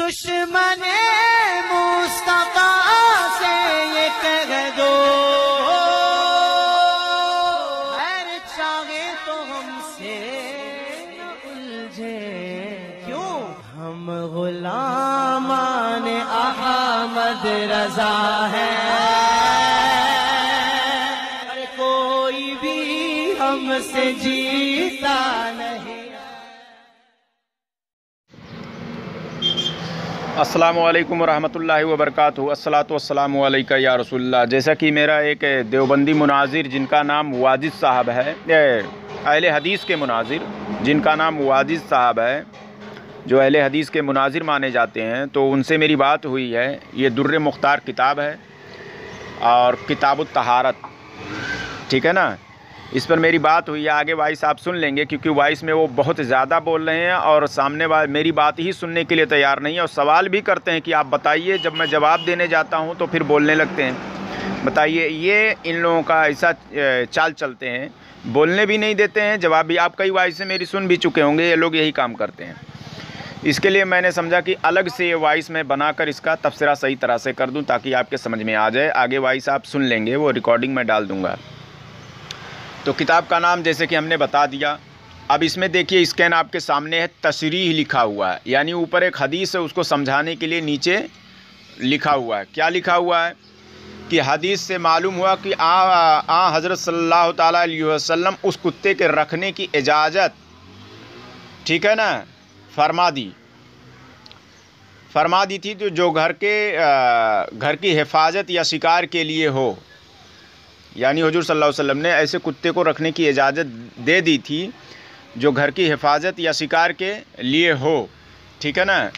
दुश्मन मुस्तफा से ये कह दो, खैर चाहे तो हमसे न उलझे, क्यों हम गुलामान अहमद रजा है, कोई भी हमसे जीता नहीं। अस्सलामु अलैकुम रहमतुल्लाहि व बरकातहू। अस्सलातु वस्सलामु अलैका या रसूलल्लाह। जैसा कि मेरा एक देवबंदी मुनाजिर जिनका नाम वाजिद साहब है, अहले हदीस के मुनाजिर जिनका नाम वाजिद साहब है, जो अहले हदीस के मुनाजिर माने जाते हैं, तो उनसे मेरी बात हुई है। ये दुर्र मुख्तार किताब है और किताबुत तहारत, ठीक है ना। इस पर मेरी बात हुई है। आगे वॉइस आप सुन लेंगे, क्योंकि वॉइस में वो बहुत ज़्यादा बोल रहे हैं और सामने वाले मेरी बात ही सुनने के लिए तैयार नहीं है और सवाल भी करते हैं कि आप बताइए। जब मैं जवाब देने जाता हूं तो फिर बोलने लगते हैं। बताइए, ये इन लोगों का ऐसा चाल चलते हैं, बोलने भी नहीं देते हैं, जवाब भी। आप कई वॉइस से मेरी सुन भी चुके होंगे, ये लोग यही काम करते हैं। इसके लिए मैंने समझा कि अलग से ये वॉइस मैं बनाकर इसका तबसरा सही तरह से कर दूँ, ताकि आपके समझ में आ जाए। आगे वॉइस आप सुन लेंगे, वो रिकॉर्डिंग में डाल दूँगा। तो किताब का नाम जैसे कि हमने बता दिया। अब इसमें देखिए, स्कैन आपके सामने है, तशरीह लिखा हुआ है, यानी ऊपर एक हदीस है, उसको समझाने के लिए नीचे लिखा हुआ है। क्या लिखा हुआ है कि हदीस से मालूम हुआ कि हज़रत सल्लल्लाहु ताला अलैहि वसल्लम उस कुत्ते के रखने की इजाज़त, ठीक है ना, फरमा दी थी, तो जो घर की हिफाजत या शिकार के लिए हो, यानी हुजूर सल्लल्लाहु अलैहि वसल्लम ने ऐसे कुत्ते को रखने की इजाज़त दे दी थी जो घर की हिफाजत या शिकार के लिए हो, ठीक है ना।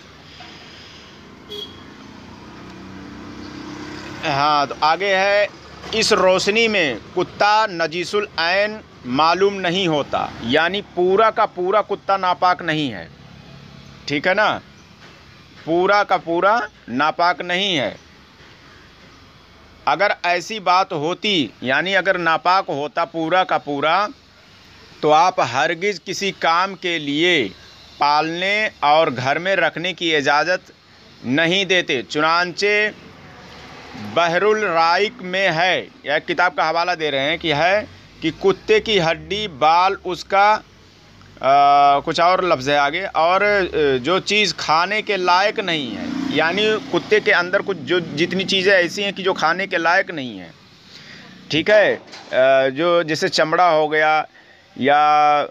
हाँ, तो आगे है, इस रोशनी में कुत्ता नजीसुल ऐन मालूम नहीं होता, यानी पूरा का पूरा कुत्ता नापाक नहीं है, ठीक है ना, पूरा का पूरा नापाक नहीं है। अगर ऐसी बात होती, यानी अगर नापाक होता पूरा का पूरा, तो आप हरगिज़ किसी काम के लिए पालने और घर में रखने की इजाज़त नहीं देते। चुनांचे बहरुल राइक में है, यह किताब का हवाला दे रहे हैं कि है कि कुत्ते की हड्डी, बाल, उसका कुछ और लफ्ज़ है आगे, और जो चीज़ खाने के लायक नहीं है, यानी कुत्ते के अंदर कुछ जो जितनी चीज़ें ऐसी हैं कि जो खाने के लायक नहीं है, ठीक है, जो जैसे चमड़ा हो गया या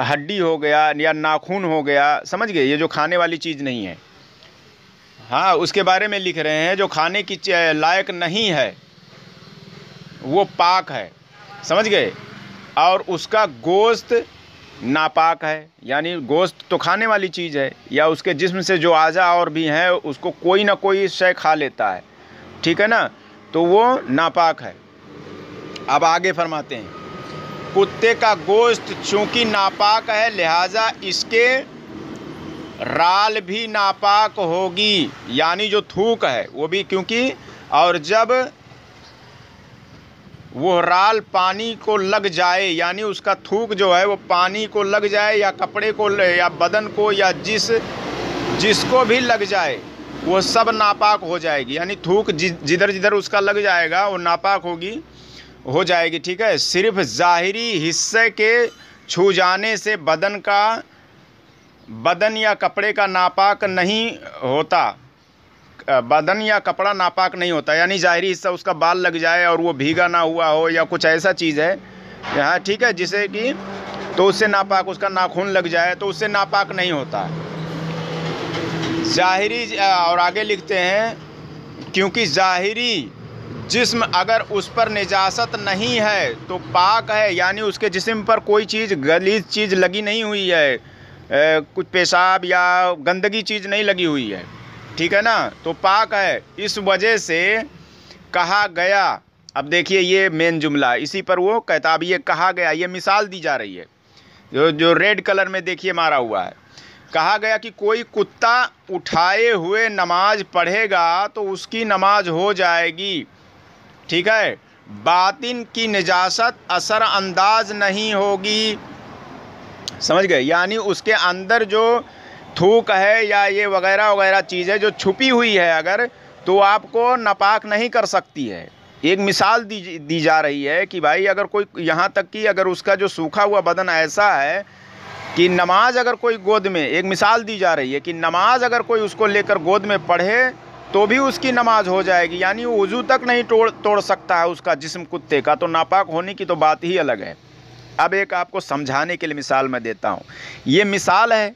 हड्डी हो गया या नाखून हो गया, समझ गए, ये जो खाने वाली चीज़ नहीं है। हाँ, उसके बारे में लिख रहे हैं, जो खाने की लायक नहीं है वो पाक है, समझ गए, और उसका गोश्त नापाक है, यानी गोश्त तो खाने वाली चीज़ है, या उसके जिस्म से जो आज़ा और भी हैं उसको कोई ना कोई शय खा लेता है, ठीक है ना, तो वो नापाक है। अब आगे फरमाते हैं, कुत्ते का गोश्त चूँकि नापाक है, लिहाजा इसके राल भी नापाक होगी, यानी जो थूक है वो भी, क्योंकि और जब वो राल पानी को लग जाए, यानी उसका थूक जो है वो पानी को लग जाए या कपड़े को या बदन को या जिसको भी लग जाए, वो सब नापाक हो जाएगी, यानी थूक जिधर जिधर उसका लग जाएगा वो नापाक हो जाएगी, ठीक है। सिर्फ ज़ाहिरी हिस्से के छू जाने से बदन या कपड़े का नापाक नहीं होता, बदन या कपड़ा नापाक नहीं होता, यानी ज़ाहिरी हिस्सा उसका बाल लग जाए और वो भीगा ना हुआ हो या कुछ ऐसा चीज़ है यहाँ, ठीक है, जिसे कि तो उससे नापाक, उसका नाखून लग जाए तो उससे नापाक नहीं होता ज़ाहिरी। और आगे लिखते हैं, क्योंकि ज़ाहिरी जिस्म अगर उस पर निजासत नहीं है तो पाक है, यानी उसके जिस्म पर कोई चीज़ गलीज़ चीज़ लगी नहीं हुई है, कुछ पेशाब या गंदगी चीज़ नहीं लगी हुई है, ठीक है ना, तो पाक है। इस वजह से कहा गया, अब देखिए ये मेन जुमला, इसी पर वो कहता, अब ये कहा गया, ये मिसाल दी जा रही है, जो रेड कलर में देखिए मारा हुआ है। कहा गया कि कोई कुत्ता उठाए हुए नमाज पढ़ेगा तो उसकी नमाज हो जाएगी, ठीक है, बातिन की निजासत असर अंदाज नहीं होगी, समझ गए, यानी उसके अंदर जो थूक है या ये वगैरह वगैरह चीज़ें जो छुपी हुई है अगर, तो आपको नापाक नहीं कर सकती है। एक मिसाल दी जा रही है कि भाई अगर कोई, यहाँ तक कि अगर उसका जो सूखा हुआ बदन ऐसा है कि नमाज अगर कोई गोद में, एक मिसाल दी जा रही है कि नमाज अगर कोई उसको लेकर गोद में पढ़े तो भी उसकी नमाज हो जाएगी, यानी वो वज़ू तक नहीं तोड़ सकता है उसका जिस्म कुत्ते का, तो नापाक होने की तो बात ही अलग है। अब एक आपको समझाने के लिए मिसाल मैं देता हूँ। ये मिसाल है,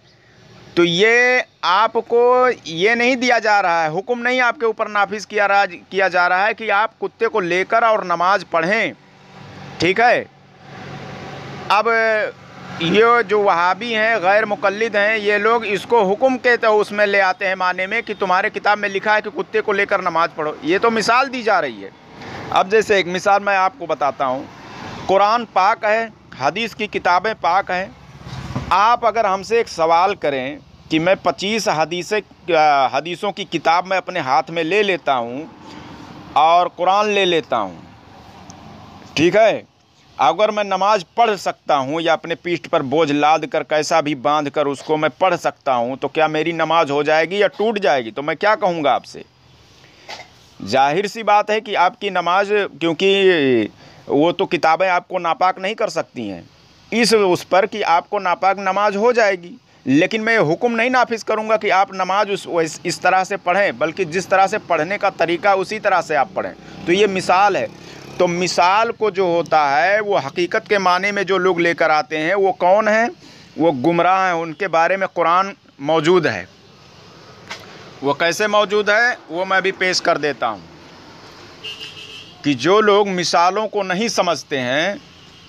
तो ये आपको ये नहीं दिया जा रहा है, हुक्म नहीं आपके ऊपर नाफिज किया जा रहा है कि आप कुत्ते को लेकर और नमाज पढ़ें, ठीक है। अब ये जो वहाबी हैं, गैर मुक़ल्लिद हैं, ये लोग इसको हुक्म के तो उसमें ले आते हैं माने में कि तुम्हारे किताब में लिखा है कि कुत्ते को लेकर नमाज पढ़ो। ये तो मिसाल दी जा रही है। अब जैसे एक मिसाल मैं आपको बताता हूँ, कुरान पाक है, हदीस की किताबें पाक हैं। आप अगर हमसे एक सवाल करें कि मैं 25 हदीसों की किताब मैं अपने हाथ में ले लेता हूँ और कुरान ले लेता हूँ, ठीक है, अगर मैं नमाज पढ़ सकता हूँ या अपने पीठ पर बोझ लाद कर कैसा भी बांध कर उसको मैं पढ़ सकता हूँ, तो क्या मेरी नमाज हो जाएगी या टूट जाएगी? तो मैं क्या कहूँगा आपसे, जाहिर सी बात है कि आपकी नमाज, क्योंकि वो तो किताबें आपको नापाक नहीं कर सकती हैं उस पर कि आपको नापाक नमाज हो जाएगी, लेकिन मैं हुक्म नहीं नाफिज करूँगा कि आप नमाज इस तरह से पढ़ें, बल्कि जिस तरह से पढ़ने का तरीका उसी तरह से आप पढ़ें। तो ये मिसाल है। तो मिसाल को जो होता है वो हकीकत के माने में जो लोग लेकर आते हैं वो कौन है? वो गुमराह हैं। उनके बारे में कुरान मौजूद है। वो कैसे मौजूद है वो मैं भी पेश कर देता हूँ कि जो लोग मिसालों को नहीं समझते हैं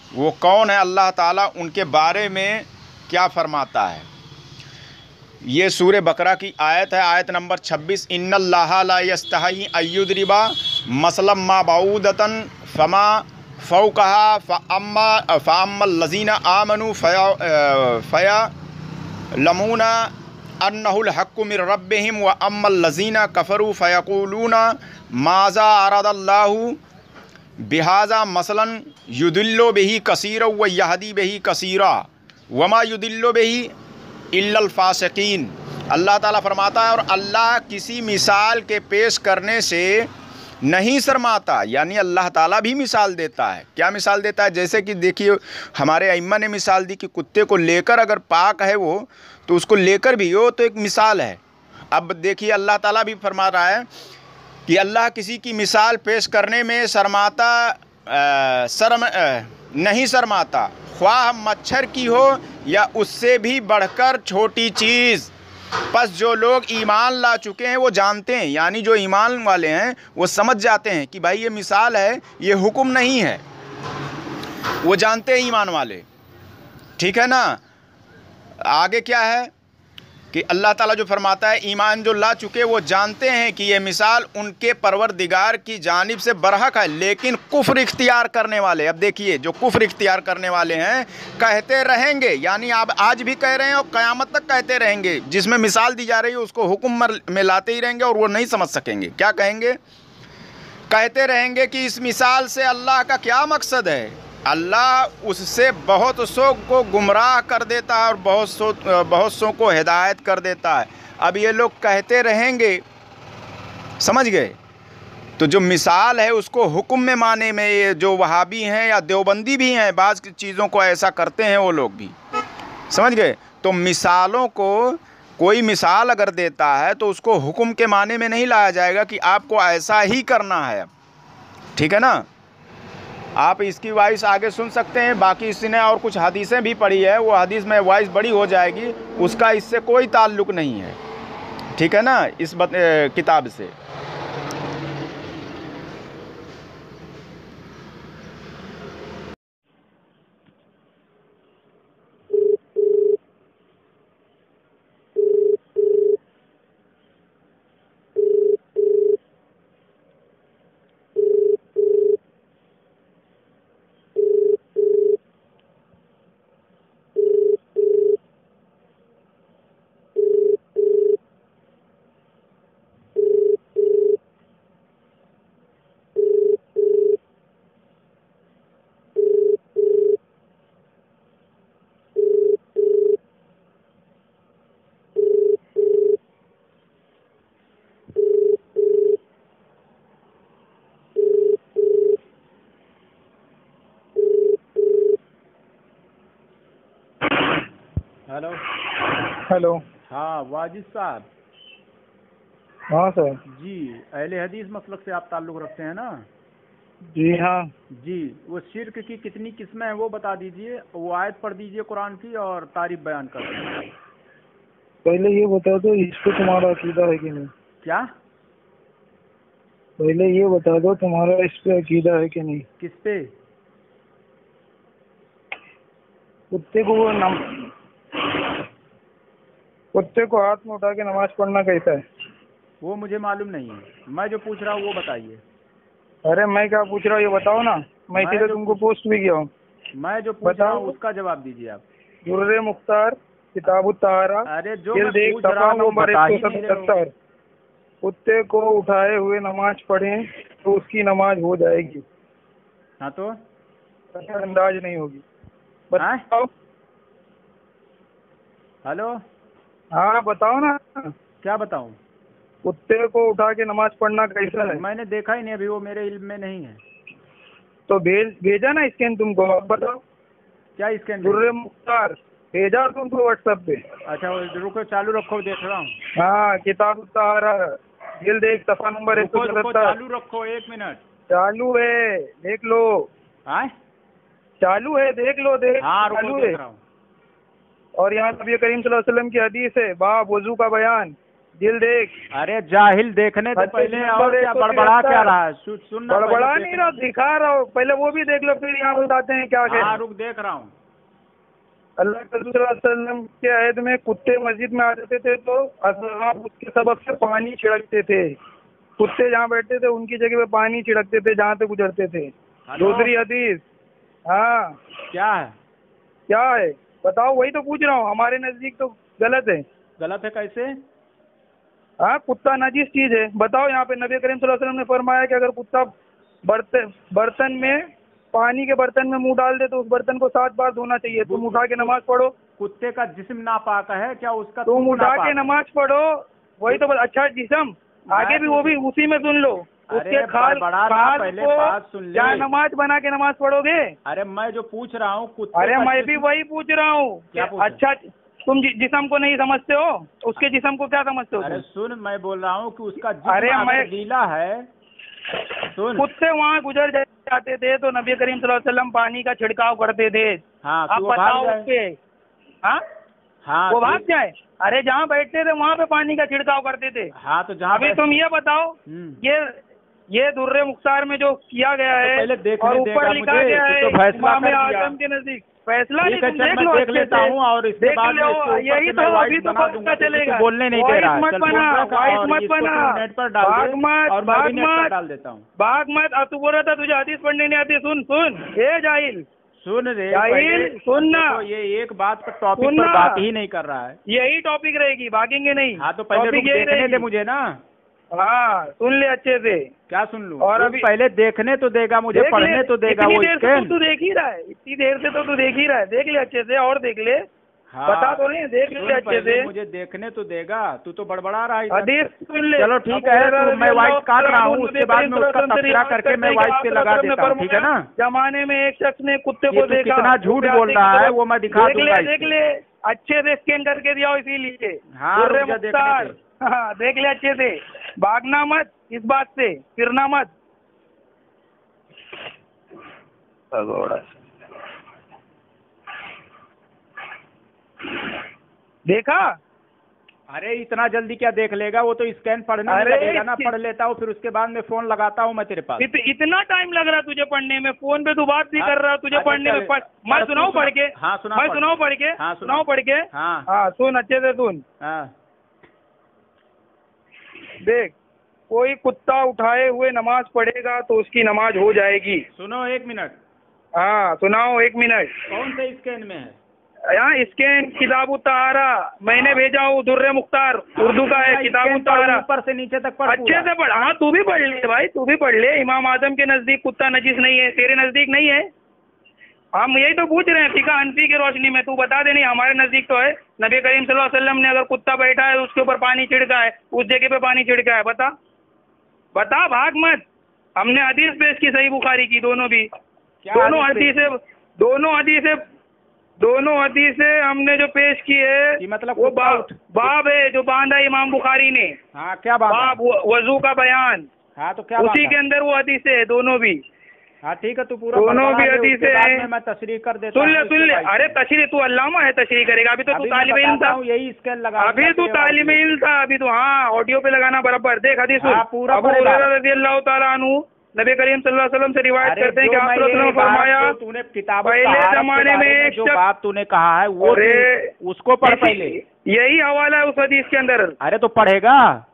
वो कौन है, अल्लाह ताला उनके बारे में क्या फरमाता है। ये सूरह बकरा की आयत है, आयत नंबर 26, इन्नल्लाहा ला यस्तही अय्युदरिबा मसलम मा बाऊदतन फमा फ़ौक़हा फ़अम्मल लज़ीना आमनू फ़या लमूना अन्नहुल हक़्क़ु मिर रब्बिहिम व अम्मल लज़ीना कफ़रू फ़यक़ूलूना माज़ा अरादल्लाहु बिहाज़ा मसलन युदिल्लु बिही कसीरा व यहदी बिही कसीरा वमा युदिल्लु बिही इल्लल फ़ासिक़ीन। अल्लाह ताला फरमाता है, और अल्लाह किसी मिसाल के पेश करने से नहीं शर्माता, यानी अल्लाह ताला भी मिसाल देता है। क्या मिसाल देता है? जैसे कि देखिए हमारे अइम्मा ने मिसाल दी कि कुत्ते को लेकर अगर पाक है वो, तो उसको लेकर भी हो तो एक मिसाल है। अब देखिए अल्लाह ताला भी फरमा रहा है कि अल्लाह किसी की मिसाल पेश करने में नहीं शर्माता, ख्वाह मच्छर की हो या उससे भी बढ़कर छोटी चीज़। बस जो लोग ईमान ला चुके हैं वो जानते हैं, यानी जो ईमान वाले हैं वो समझ जाते हैं कि भाई ये मिसाल है, ये हुक्म नहीं है। वो जानते हैं ईमान वाले, ठीक है ना। आगे क्या है कि अल्लाह ताला जो फरमाता है, ईमान जो ला चुके वो जानते हैं कि ये मिसाल उनके परवरदिगार की जानिब से बरहक है, लेकिन कुफ्र इख्तियार करने वाले, अब देखिए जो कुफ्र इख्तियार करने वाले हैं कहते रहेंगे, यानी आप आज भी कह रहे हैं और क़यामत तक कहते रहेंगे। जिसमें मिसाल दी जा रही है उसको हुक्म में लाते ही रहेंगे और वो नहीं समझ सकेंगे। क्या कहेंगे? कहते रहेंगे कि इस मिसाल से अल्लाह का क्या मकसद है। अल्लाह उससे बहुत सौ को गुमराह कर देता है और बहुत सौ को हिदायत कर देता है। अब ये लोग कहते रहेंगे, समझ गए। तो जो मिसाल है उसको हुक्म में माने में ये जो वहाबी हैं या देवबंदी भी हैं, बाज़ चीज़ों को ऐसा करते हैं वो लोग भी, समझ गए। तो मिसालों को, कोई मिसाल अगर देता है तो उसको हुक्म के माने में नहीं लाया जाएगा कि आपको ऐसा ही करना है, ठीक है ना। आप इसकी वॉइस आगे सुन सकते हैं। बाकी इसने और कुछ हदीसें भी पढ़ी है, वो हदीस में वॉइस बड़ी हो जाएगी, उसका इससे कोई ताल्लुक़ नहीं है, ठीक है ना, इस किताब से। हेलो। हेलो। हाँ वाजिद साहब। हाँ सर। जी, अहले हदीस मसलक से आप ताल्लुक़ रखते हैं ना? जी हाँ। जी, वो शिर्क की कितनी किस्में हैं वो बता दीजिए, वो आयत पढ़ दीजिए कुरान की और तारीफ बयान कर दीजिए। पहले ये बता दो इस पे तुम्हारा अकीदा है कि नहीं। क्या? पहले ये बता दो तुम्हारा इस पे अकीदा है कि नहीं। किस पे? कुत्ते को कुत्ते को हाथ में उठा के नमाज पढ़ना कैसा है? वो मुझे मालूम नहीं है, मैं जो पूछ रहा हूँ वो बताइए। अरे मैं क्या पूछ रहा हूँ ये बताओ ना। मैं इसीलिए तुमको पोस्ट भी किया हूँ। मैं जो पूछ रहा हूँ उसका जवाब दीजिए आप। दुर्रे मुख्तार किताब तहारा अरे जो मैं देख पूछ रहा हूँ वो नंबर बता ही नहीं रहे हो। 177। कुत्ते को उठाए हुए नमाज पढ़ें तो उसकी नमाज हो जाएगी। हाँ तो अंदाज नहीं होगी। बताओ। हेलो। हाँ बताओ ना। क्या बताऊँ? कुत्ते को उठा के नमाज पढ़ना कैसा है? मैंने देखा ही नहीं, अभी वो मेरे इल्म में नहीं है। तो भेजा ना स्कैन तुमको। अब बताओ क्या स्कैन? दुर्रे मुख्तार भेजा तुमको व्हाट्सएप पे। अच्छा रुको, चालू रखो, देख रहा हूँ। हाँ किताब तहारा जिल्द 1 सफ़ा नंबर 177। चालू रखो, 1 मिनट। चालू है देख लो। हाँ चालू है देख लो। हाँ चालू रुको, है। देख रहा हूँ। और यहाँ नबी करीम सल्लल्लाहु अलैहि वसल्लम की हदीस है बाब वजू का बयान जिल्द 1। अरे जाहिल, देखने तो पहले और क्या बड़बड़ा क्या रहा है? सुनना। बड़बड़ा नहीं रहा, दिखा रहा हूँ। पहले वो भी देख लो फिर यहाँ बताते हैं क्या कहते हैं। रुक, देख रहा हूँ। अल्लाह के रसूल सल्लल्लाहु अलैहि वसल्लम के अहद में कुत्ते मस्जिद में आ जाते थे तो असहाब उसके सबब से पानी छिड़कते थे। कुत्ते जहाँ बैठते थे उनकी जगह पे पानी छिड़कते थे जहाँ से गुजरते थे। दूसरी हदीस। हाँ क्या है? क्या है बताओ? वही तो पूछ रहा हूँ। हमारे नजदीक तो गलत है। गलत है कैसे? हाँ कुत्ता नजीस चीज है। बताओ यहाँ पे नबी करीम सल्लल्लाहु अलैहि वसल्लम ने फरमाया कि अगर कुत्ता बर्तन में पानी के बर्तन में मुंह डाल दे तो उस बर्तन को 7 बार धोना चाहिए। तुम उठा के नमाज पढ़ो। कुत्ते का जिस्म नापाक है क्या? उसका तुम उठा के नमाज पढ़ो। वही तो अच्छा जिस्म आगे भी वो भी उसी में सुन लो। उसके खाल पहले बात सुन ले। क्या नमाज बना के नमाज पढ़ोगे? अरे मैं जो पूछ रहा हूँ कुत्ते। अरे मैं भी वही पूछ रहा हूँ। अच्छा तुम जिस्म को नहीं समझते हो, उसके जिस्म को क्या समझते हो? अरे सुन, मैं बोल रहा हूँ कि उसका अरे मैं गीला है। सुन, कुत्ते वहाँ गुजर जाते थे तो नबी करीम सल्लल्लाहु अलैहि वसल्लम पानी का छिड़काव करते थे। हाँ आप बताओ उसके। हाँ वो भाग जाए। अरे जहाँ बैठते थे वहाँ पे पानी का छिड़काव करते थे। हाँ तो जहाँ अभी तुम ये बताओ ये दुर्रे मुख्तार में जो किया गया है और ऊपर लिखा गया है इमाम आजम के नजदीक फैसला नहीं। तुम देख लो, देख लेता हूँ और इसके बाद यही तो अभी तो पता चलेगा। बोलने नहीं दे रहा। मत बना, वाइस मत बना, भाग मत, भाग मत, डाल देता हूँ। भाग मत। अब तू बोल रहा था तुझे हदीस पढ़ने नहीं आती। सुन सुन ए जाहिल, सुन रे जाहिल सुनना। ये एक बात पर टॉपिक पर बात ही नहीं कर रहा है। यही टॉपिक रहेगी, भागेंगे नहीं। हाँ तो पहले देखने दे मुझे ना। हाँ सुन ले अच्छे से। क्या सुन लूं? और अभी पहले देखने तो देगा मुझे, पढ़ने तो देगा। वो देर से तो तू देख ही रहा है। इतनी देर से तो तू देख ही रहा है। देख ले अच्छे से और देख ले। हाँ, बता तो नहीं, देख ले अच्छे से। मुझे देखने तो देगा। तू तो बड़बड़ा रहा है। हदीस सुन ले। चलो ठीक है, तो मैं वाइस काट रहा हूँ, उसके बाद में उसका तस्करा करके मैं वाइस पे लगा देता हूँ। ठीक है ना? जमाने में एक शख्स ने कुत्ते को देखा। कितना झूठ बोल रहा है वो मैं दिखा दूंगा। देख ले अच्छे से स्कैन करके दिया इसीलिए। हाँ देख ले अच्छे से। भागना मत इस बात से, फिरना मत। देखा? अरे इतना जल्दी क्या देख लेगा? वो तो स्कैन पढ़ने में लगेगा ना। पढ़ लेता हूँ फिर उसके बाद में फोन लगाता हूँ मैं तेरे पास। इतना टाइम लग रहा है तुझे पढ़ने में? फोन पे तू बात भी कर रहा है, तुझे पढ़ने में। मैं सुनाऊं पढ़ के? हाँ सुना। मैं सुनाऊं पढ़ के? हाँ सुनाऊं पढ़ के? हाँ सुन अच्छे से सुन। देख, कोई कुत्ता उठाए हुए नमाज पढ़ेगा तो उसकी नमाज हो जाएगी। सुनो 1 मिनट। हाँ सुनाओ 1 मिनट। कौन से स्कैन में है? यहाँ स्कैन किताब तहारा मैंने भेजा हूँ। दुर्रे मुख्तार उर्दू का है। किताब तहारा ऊपर से नीचे तक पढ़, अच्छे से पढ़। हाँ तू भी पढ़ ले भाई, तू भी पढ़ ले। इमाम आजम के नजदीक कुत्ता नजीस नहीं है, तेरे नजदीक नहीं है। हम यही तो पूछ रहे हैं फिका हनफी की रोशनी में। तू बता दे। नहीं हमारे नजदीक तो है। नबी करीम सल्लल्लाहु अलैहि वसल्लम ने अगर कुत्ता बैठा है उसके ऊपर पानी छिड़का है, उस जगह पे पानी छिड़का है। बता बता, भाग मत। हमने हदीस पेश की सही बुखारी की, दोनों भी। दोनों हदीसें दोनों हदीसें हमने जो पेश की है कि मतलब वो बाब है जो बांधा इमाम बुखारी ने। हाँ क्या बात बाब वजू का बयान। हाँ तो क्या उसी के अंदर वो हदीसें है दोनों भी। हाँ ठीक है, तू पूरा दोनों भी हदीसें हैं। मैं तशरीह कर देता सुन ले। अरे तशरीह तू अल्लामा है, तशरीह करेगा। अभी तो तू तालिब इल्म था, यही स्केल लगा। अभी तू तालिब इल्म था, अभी तो हाँ ऑडियो पे लगाना बराबर। देख हदीस पूरा अबू हुरैरा रज़ियल्लाहु ताला अन्हु नबी करीम सल्लल्लाहु अलैहि वसल्लम से रिवायत करते हैं कि आप सल्लल्लाहु अलैहि वसल्लम ने फरमाया, तूने किताब पहले जमाने में एक जो बात तूने कहा है वो उसको पढ़ पहले। यही हवाला है उस हदीस के अंदर। अरे तो पढ़ेगा।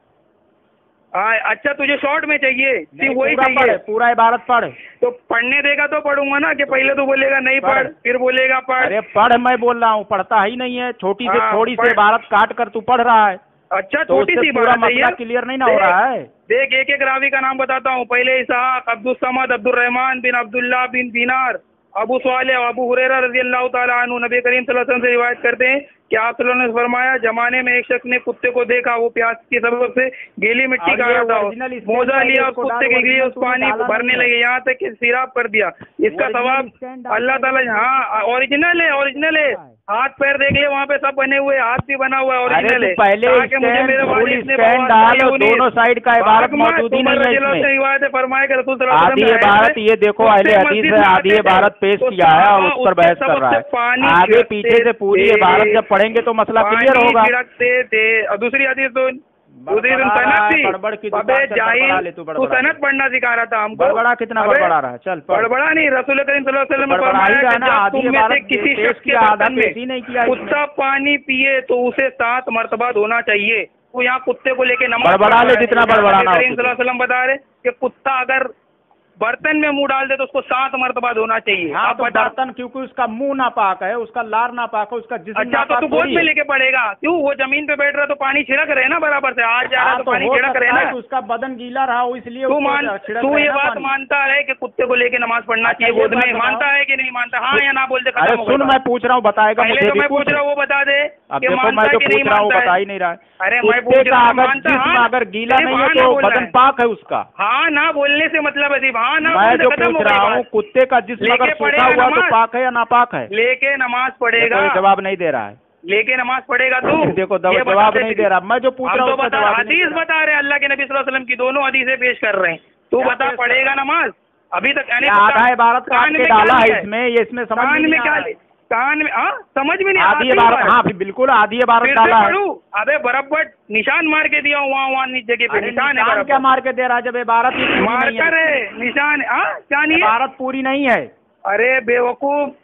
अच्छा तुझे शॉर्ट में चाहिए, वही चाहिए। पूरा इबारत पढ़। तो पढ़ने देगा तो पढ़ूंगा ना, कि पहले तो बोलेगा नहीं पढ़, फिर बोलेगा पढ़। अरे पढ़, मैं बोल रहा हूँ, पढ़ता ही नहीं है। छोटी से थोड़ी सी इबारत काट कर तू पढ़ रहा है। अच्छा तो छोटी सी पूरा मसला क्लियर नहीं ना हो रहा है। देख एक एक रावी का नाम बताता हूँ। पहले इसहाक, अब्दुल समद, अब्दुल रहमान बिन अब्दुल्लाह बिन दीनार, अबू सालेह, अबू हुरैरा रज़ियल्लाहु ताला अन्हु नबी करीम सल्लल्लाहु अलैहि वसल्लम से रिवायत करते हैं कि आप सल्लल्लाहु अलैहि वसल्लम ने फरमाया, जमाने में एक शख्स ने कुत्ते को देखा, वो प्यास के सबब से गीली मिट्टी खा रहा था, मोजा लिया उस कुत्ते के लिए, उस पानी को भरने लगे, यहाँ तक कि सिराप कर दिया। इसका सवाब अल्लाह ताला। हाँ ओरिजिनल है। हाथ पैर देख ले, वहाँ पे सब बने हुए, हाथ भी बना हुआ है, ओरिजिनल है। पहले मुझे मेरे वालिद ने दोनों साइड का इबारत मौजूद ही नहीं है इसमें। रिवायत फरमाया कि रसूल आधी इबारत ये देखो, अहले हदीस है, आधी इबारत पेश किया है और उस पर बहस कर रहा है। आगे पीछे से पूरी इबारत जब पढ़ेंगे तो मसला क्लियर होगा। और दूसरी हदीस तो तू सनद पढ़ना सिखा रहा था हमको। बड़बड़ा कितना बड़बड़ा रहा है? चल बड़बड़ा नहीं, रसूल करीम सल्लल्लाहु अलैहि वसल्लम ने फरमाया कि तुम में से किसी शख्स के बदन में कुत्ता पानी पिए तो उसे 7 मरतबा धोना चाहिए। तो यहाँ कुत्ते को लेके नमाज बड़बड़ा ले, जितना बड़बड़ाना। करीम सल्लल्लाहु अलैहि वसल्लम बता रहे कि कुत्ता अगर बर्तन में मुंह डाल दे तो उसको 7 मरतबा धोना चाहिए। हाँ, तो बर्तन क्योंकि उसका मुंह नापाक है, उसका लार नापाक है, उसका जिस्म अच्छा तो तू गोद में लेके पड़ेगा क्यों? वो जमीन पे बैठ रहा तो पानी छिड़क रहे ना बराबर से, आज जा रहा तो पानी छिड़क रहे ना। उसका बदन गीला रहा हो इसलिए तू ये बात मानता है कि कुत्ते को लेके नमाज पढ़ना चाहिए गोद में? मानता है कि नहीं मानता? हाँ या ना बोल दे। अरे सुन, मैं पूछ रहा हूँ, बताएगा मुझे? मैं पूछ रहा हूँ, वो बता दे। अब देखो, मैं जो पूछ रहा हूँ बता ही नहीं रहा। अरे मैं पूछ रहा हूँ, अगर गीला नहीं है तो बदन पाक है उसका। हाँ ना बोलने से मतलब है, हाँ ना। मैं जो पूछ रहा हूँ, कुत्ते का जिस्म अगर सूखा हुआ तो पाक है या नापाक है? लेके नमाज पढ़ेगा। जवाब नहीं दे रहा है। लेके नमाज पढ़ेगा तू? देखो जवाब नहीं दे रहा। मैं जो पूछ रहा हूँ हदीस बता रहे, अल्लाह के नबी सल्लल्लाहु अलैहि वसल्लम की दोनों हदीसें पेश कर रहे हैं। तू बता पढ़ेगा नमाज? अभी तक आधा इबारत काट के डाला है इसमें, ये इसमें समझ में क्या कान में समझ में नहीं आधी इबारत। हाँ बिल्कुल आधी इबारत डाला है। अबे बराबर निशान मार के दिया वहाँ जगह पे निशान है। क्या मार के दे रहा है जब इबारत मार्कर है निशान? क्या नहीं? इबारत पूरी नहीं है। अरे बेवकूफ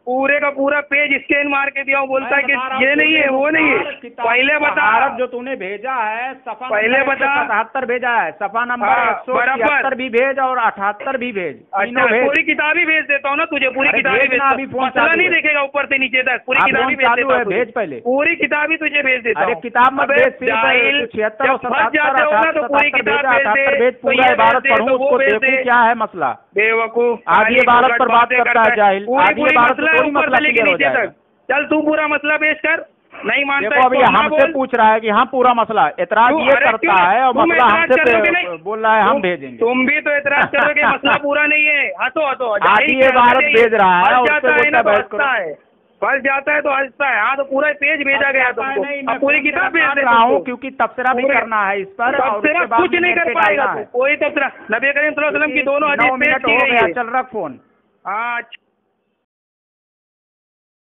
पूरे का पूरा पेज स्कैन मार के दिया, बोलता है कि ये नहीं है वो नहीं है। पहले बता जो तूने भेजा है, सफा पहले बता 77 भेजा है, सफा नंबर 177 भी भेज और 78 भी भेज। अच्छा पूरी किताब ही भेज देता हूँ ना तुझे, पूरी किताब ही भेज। अभी फोन नहीं देखेगा ऊपर से नीचे तक, पूरी किताब ही भेज देता हूँ। भेज पहले पूरी किताब ही तुझे भेज देता हूँ। किताब में 76 तो पूरी किताब भेज, पूरा इबारत पढ़ूं उसको देखूं क्या है मसला। बेवकूफ आधी इबारत पर बात करता है जाहिल। आधी इबारत मसला लेके नीचे तक। चल तू पूरा मसला पेश कर। नहीं मानता देखो अभी हमसे पूछ रहा है कि हाँ पूरा मसला, एतराज ये करता है और मसला हमसे बोल रहा है हम भेजेंगे। तुम भी तो एतराज करोगे, मसला पूरा नहीं है। हटो आधी इबारत भेज रहा है, फंस जाता है तो हंसता है। हाँ तो पूरा पेज भेजा गया तुमको, अब पूरी किताब भेज देता हूँ क्योंकि तबसरा भी करना है इस पर। तबसरा कुछ नहीं कर पाएगा कोई तबसरा। नबी करीम सल्लल्लाहु अलैहि वसल्लम की दोनों हदीस पेश की गई है। चल रख फोन। हाँ